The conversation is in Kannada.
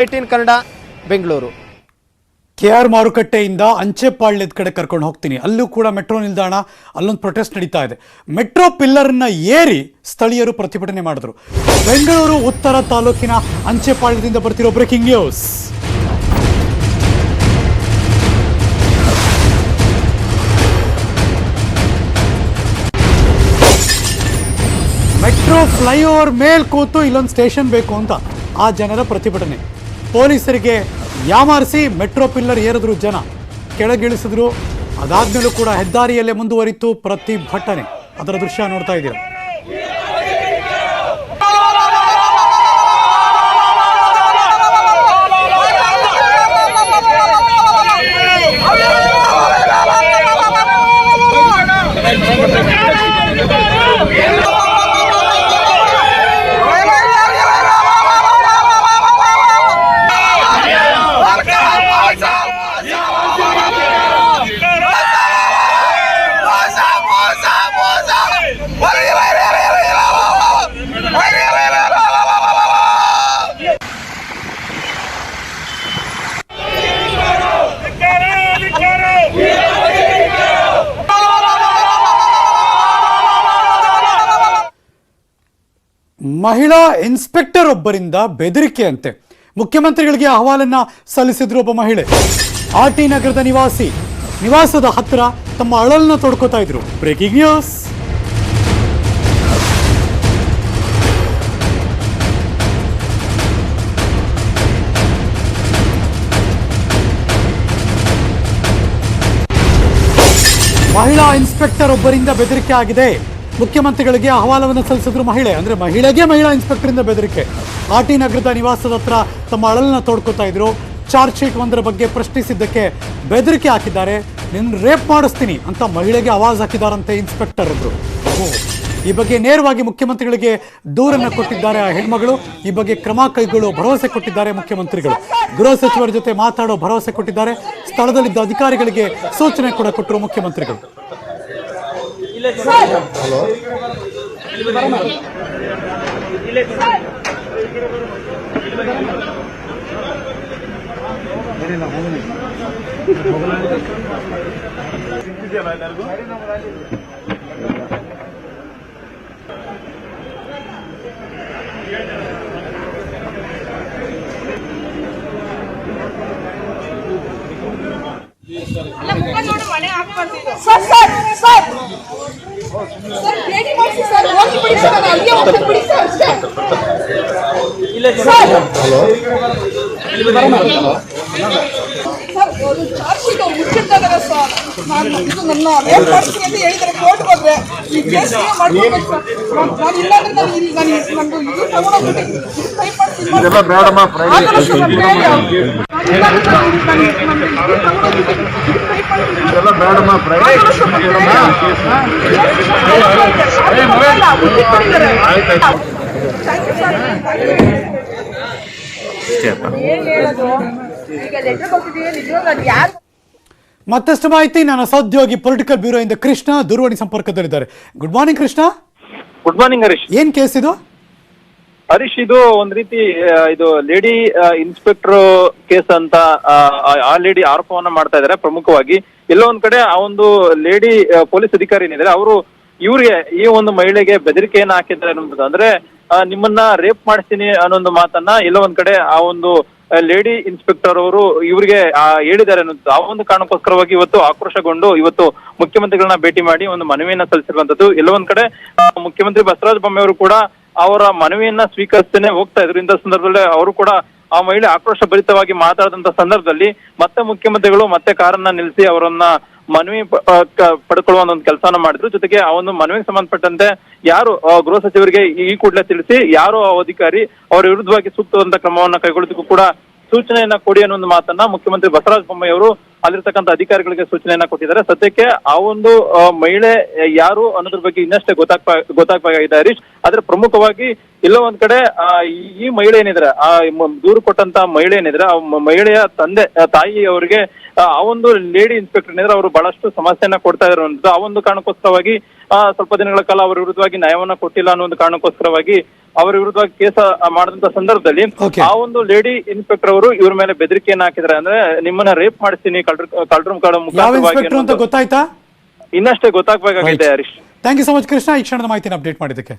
18 ಕನ್ನಡ ಬೆಂಗಳೂರು. KR ಮಾರುಕಟ್ಟೆಯಿಂದ ಅಂಚೆಪಾಳ್ಯದ ಕಡೆ ಕರ್ಕೊಂಡು ಹೋಗ್ತೀನಿ. ಅಲ್ಲೂ ಕೂಡ ಮೆಟ್ರೋ ನಿಲ್ದಾಣ, ಅಲ್ಲೊಂದು ಪ್ರೊಟೆಸ್ಟ್ ನಡೀತಾ ಇದೆ. ಮೆಟ್ರೋ ಪಿಲ್ಲರ್ನ ಏರಿ ಸ್ಥಳೀಯರು ಪ್ರತಿಭಟನೆ ಮಾಡಿದ್ರು. ಬೆಂಗಳೂರು ಉತ್ತರ ತಾಲೂಕಿನ ಅಂಚೆಪಾಳ್ಯದಿಂದ ಬರ್ತಿರೋ ಬ್ರೇಕಿಂಗ್ ನ್ಯೂಸ್. ಮೆಟ್ರೋ ಫ್ಲೈಓವರ್ ಮೇಲ್ ಕೂತು ಇಲ್ಲೊಂದು ಸ್ಟೇಷನ್ ಬೇಕು ಅಂತ ಆ ಜನರ ಪ್ರತಿಭಟನೆ. ಪೊಲೀಸರಿಗೆ ಯಾಮಾರಿಸಿ ಮೆಟ್ರೋ ಪಿಲ್ಲರ್ ಏರಿದ್ರು, ಜನ ಕೆಳಗಿಳಿಸಿದ್ರು. ಅದಾದ್ಮೇಲೂ ಕೂಡ ಹೆದ್ದಾರಿಯಲ್ಲೇ ಮುಂದುವರಿತು ಪ್ರತಿಭಟನೆ. ಅದರ ದೃಶ್ಯ ನೋಡ್ತಾ ಇದ್ದೀರಾ. ಮಹಿಳಾ ಇನ್ಸ್ಪೆಕ್ಟರ್ ಒಬ್ಬರಿಂದ ಬೆದರಿಕೆ ಅಂತೆ. ಮುಖ್ಯಮಂತ್ರಿಗಳಿಗೆ ಅಹವಾಲನ್ನ ಸಲ್ಲಿಸಿದ್ರು ಒಬ್ಬ ಮಹಿಳೆ. RT ನಗರದ ನಿವಾಸದ ಹತ್ತಿರ ತಮ್ಮ ಅಳಲನ್ನ ತೊಡ್ಕೋತಾ ಇದ್ರು. Breaking news. ಮಹಿಳಾ ಇನ್ಸ್ಪೆಕ್ಟರ್ ಒಬ್ಬರಿಂದ ಬೆದರಿಕೆ ಆಗಿದೆ. ಮುಖ್ಯಮಂತ್ರಿಗಳಿಗೆ ಅಹವಾಲವನ್ನು ಸಲ್ಲಿಸಿದ್ರು ಮಹಿಳೆ. ಅಂದ್ರೆ ಮಹಿಳೆಗೆ ಮಹಿಳಾ ಇನ್ಸ್ಪೆಕ್ಟರ್ ಇಂದ ಬೆದರಿಕೆ. RT ನಗರದ ನಿವಾಸದ ಹತ್ರ ತಮ್ಮ ಅಳಲನ್ನ ತೋಡ್ಕೋತಾ ಇದ್ರು. ಚಾರ್ಜ್ ಶೀಟ್ ಒಂದರ ಬಗ್ಗೆ ಪ್ರಶ್ನಿಸಿದ್ದಕ್ಕೆ ಬೆದರಿಕೆ ಹಾಕಿದ್ದಾರೆ. ನಿನ್ನ ರೇಪ್ ಮಾಡಿಸ್ತೀನಿ ಅಂತ ಮಹಿಳೆಗೆ ಆವಾಜ್ ಹಾಕಿದಾರಂತೆ ಇನ್ಸ್ಪೆಕ್ಟರ್ ಒಬ್ರು. ಈ ಬಗ್ಗೆ ನೇರವಾಗಿ ಮುಖ್ಯಮಂತ್ರಿಗಳಿಗೆ ದೂರನ್ನ ಕೊಟ್ಟಿದ್ದಾರೆ ಆ ಹೆಣ್ಮಗಳು. ಈ ಬಗ್ಗೆ ಕ್ರಮ ಕೈಗೊಳ್ಳುವ ಭರವಸೆ ಕೊಟ್ಟಿದ್ದಾರೆ ಮುಖ್ಯಮಂತ್ರಿಗಳು. ಗೃಹ ಸಚಿವರ ಜೊತೆ ಮಾತಾಡೋ ಭರವಸೆ ಕೊಟ್ಟಿದ್ದಾರೆ. ಸ್ಥಳದಲ್ಲಿದ್ದ ಅಧಿಕಾರಿಗಳಿಗೆ ಸೂಚನೆ ಕೂಡ ಕೊಟ್ಟರು ಮುಖ್ಯಮಂತ್ರಿಗಳು. ಮತ್ತಷ್ಟು ಮಾಹಿತಿ ನನ್ನ ಸಹೋದ್ಯೋಗಿ ಪೊಲಿಟಿಕಲ್ ಬ್ಯೂರೋ ಇಂದ ಕೃಷ್ಣ ದೂರವಾಣಿ ಸಂಪರ್ಕದಲ್ಲಿದ್ದಾರೆ. Good morning Krishna. Good morning Harish. ಏನ್ ಕೇಸ್ ಇದು? ಹರೀಶ್, ಇದು ಒಂದ್ ರೀತಿ ಇದು ಲೇಡಿ ಇನ್ಸ್ಪೆಕ್ಟರ್ ಕೇಸ್ ಅಂತ ಆ ಲೇಡಿ ಆರೋಪವನ್ನ ಮಾಡ್ತಾ ಇದಾರೆ. ಪ್ರಮುಖವಾಗಿ ಎಲ್ಲೋ ಒಂದ್ ಕಡೆ ಆ ಒಂದು ಲೇಡಿ ಪೊಲೀಸ್ ಅಧಿಕಾರಿ ಏನಿದ್ದಾರೆ ಅವರು ಇವ್ರಿಗೆ ಈ ಒಂದು ಮಹಿಳೆಗೆ ಬೆದರಿಕೆಯನ್ನ ಹಾಕಿದ್ದಾರೆ ಅನ್ನೋದು. ಅಂದ್ರೆ ನಿಮ್ಮನ್ನ ರೇಪ್ ಮಾಡಿಸ್ತೀನಿ ಅನ್ನೋ ಮಾತನ್ನ ಎಲ್ಲೋ ಒಂದ್ ಕಡೆ ಆ ಒಂದು ಲೇಡಿ ಇನ್ಸ್ಪೆಕ್ಟರ್ ಅವರು ಇವ್ರಿಗೆ ಹೇಳಿದ್ದಾರೆ ಅನ್ನೋದು. ಆ ಒಂದು ಕಾರಣಕ್ಕೋಸ್ಕರವಾಗಿ ಇವತ್ತು ಆಕ್ರೋಶಗೊಂಡು ಇವತ್ತು ಮುಖ್ಯಮಂತ್ರಿಗಳನ್ನ ಭೇಟಿ ಮಾಡಿ ಒಂದು ಮನವಿಯನ್ನ ಸಲ್ಲಿಸಿರುವಂತದ್ದು. ಎಲ್ಲೋ ಒಂದ್ ಕಡೆ ಮುಖ್ಯಮಂತ್ರಿ ಬಸವರಾಜ ಬೊಮ್ಮಾಯಿ ಅವರು ಕೂಡ ಅವರ ಮನವಿಯನ್ನ ಸ್ವೀಕರಿಸ್ತೇನೆ ಹೋಗ್ತಾ ಇದ್ರು. ಇಂಥ ಸಂದರ್ಭದಲ್ಲಿ ಅವರು ಕೂಡ ಆ ಮಹಿಳೆ ಆಕ್ರೋಶ ಭರಿತವಾಗಿ ಮಾತಾಡಿದಂತ ಸಂದರ್ಭದಲ್ಲಿ ಮತ್ತೆ ಮುಖ್ಯಮಂತ್ರಿಗಳು ಮತ್ತೆ ಕಾರನ್ನ ನಿಲ್ಲಿಸಿ ಅವರನ್ನ ಮನವಿ ಪಡ್ಕೊಳ್ಳುವ ಒಂದು ಕೆಲಸನ ಮಾಡಿದ್ರು. ಜೊತೆಗೆ ಆ ಒಂದು ಮನವಿಗೆ ಸಂಬಂಧಪಟ್ಟಂತೆ ಯಾರು ಗೃಹ ಸಚಿವರಿಗೆ ಈ ಕೂಡಲೇ ತಿಳಿಸಿ ಯಾರು ಅಧಿಕಾರಿ ಅವರ ವಿರುದ್ಧವಾಗಿ ಸೂಕ್ತವಾದಂತ ಕ್ರಮವನ್ನ ಕೈಗೊಳ್ಳೋದಕ್ಕೂ ಕೂಡ ಸೂಚನೆಯನ್ನ ಕೊಡಿ ಅನ್ನೋ ಒಂದು ಮಾತನ್ನ ಮುಖ್ಯಮಂತ್ರಿ ಬಸವರಾಜ ಬೊಮ್ಮಾಯಿ ಅವರು ಅಲ್ಲಿರ್ತಕ್ಕಂಥ ಅಧಿಕಾರಿಗಳಿಗೆ ಸೂಚನೆಯನ್ನ ಕೊಟ್ಟಿದ್ದಾರೆ. ಸದ್ಯಕ್ಕೆ ಆ ಒಂದು ಮಹಿಳೆ ಯಾರು ಅನ್ನೋದ್ರ ಬಗ್ಗೆ ಇನ್ನಷ್ಟೇ ಗೊತ್ತಾಗಬೇಕಾಗಿದೆ ಹರೀಶ್. ಆದ್ರೆ ಪ್ರಮುಖವಾಗಿ ಎಲ್ಲೋ ಒಂದ್ ಕಡೆ ಈ ಮಹಿಳೆ ಏನಿದ್ರೆ ಆ ದೂರು ಕೊಟ್ಟಂತ ಮಹಿಳೆ ಏನಿದ್ರೆ ಆ ಮಹಿಳೆಯ ತಾಯಿ ಅವರಿಗೆ ಆ ಒಂದು ಲೇಡಿ ಇನ್ಸ್ಪೆಕ್ಟರ್ ಏನಿದ್ರೆ ಅವರು ಬಹಳಷ್ಟು ಸಮಸ್ಯೆಯನ್ನ ಕೊಡ್ತಾ ಇರುವಂತದ್ದು. ಆ ಒಂದು ಕಾರಣಕ್ಕೋಸ್ಕರವಾಗಿ ಸ್ವಲ್ಪ ದಿನಗಳ ಕಾಲ ಅವರ ವಿರುದ್ಧವಾಗಿ ನ್ಯಾಯವನ್ನ ಕೊಟ್ಟಿಲ್ಲ ಅನ್ನೋ ಒಂದು ಕಾರಣಕ್ಕೋಸ್ಕರವಾಗಿ ಅವರ ವಿರುದ್ಧವಾಗಿ ಕೇಸ ಮಾಡಿದಂತ ಸಂದರ್ಭದಲ್ಲಿ Okay. ಆ ಒಂದು ಲೇಡಿ ಇನ್ಸ್ಪೆಕ್ಟರ್ ಅವರು ಇವ್ರ ಮೇಲೆ ಬೆದರಿಕೆಯನ್ನ ಹಾಕಿದ್ರೆ, ಅಂದ್ರೆ ನಿಮ್ಮನ್ನ ರೇಪ್ ಮಾಡಿಸ್ತೀನಿ ಕಳ್ರೂಮ್ ಕಾಳ ಯಾವ ಮುಖಾಂತರವಾಗಿ ಇನ್ಸ್ಪೆಕ್ಟರ್ ಅಂತ ಗೊತ್ತಾಯ್ತಾ? ಇನ್ನಷ್ಟೇ ಗೊತ್ತಾಗ್ಬೇಕಾಗಿದೆ Harish. Thank so much Krishna, ಈ ಕ್ಷಣದ ಮಾಹಿತಿನ ಅಪ್ಡೇಟ್ ಮಾಡಿದ್ದಕ್ಕೆ.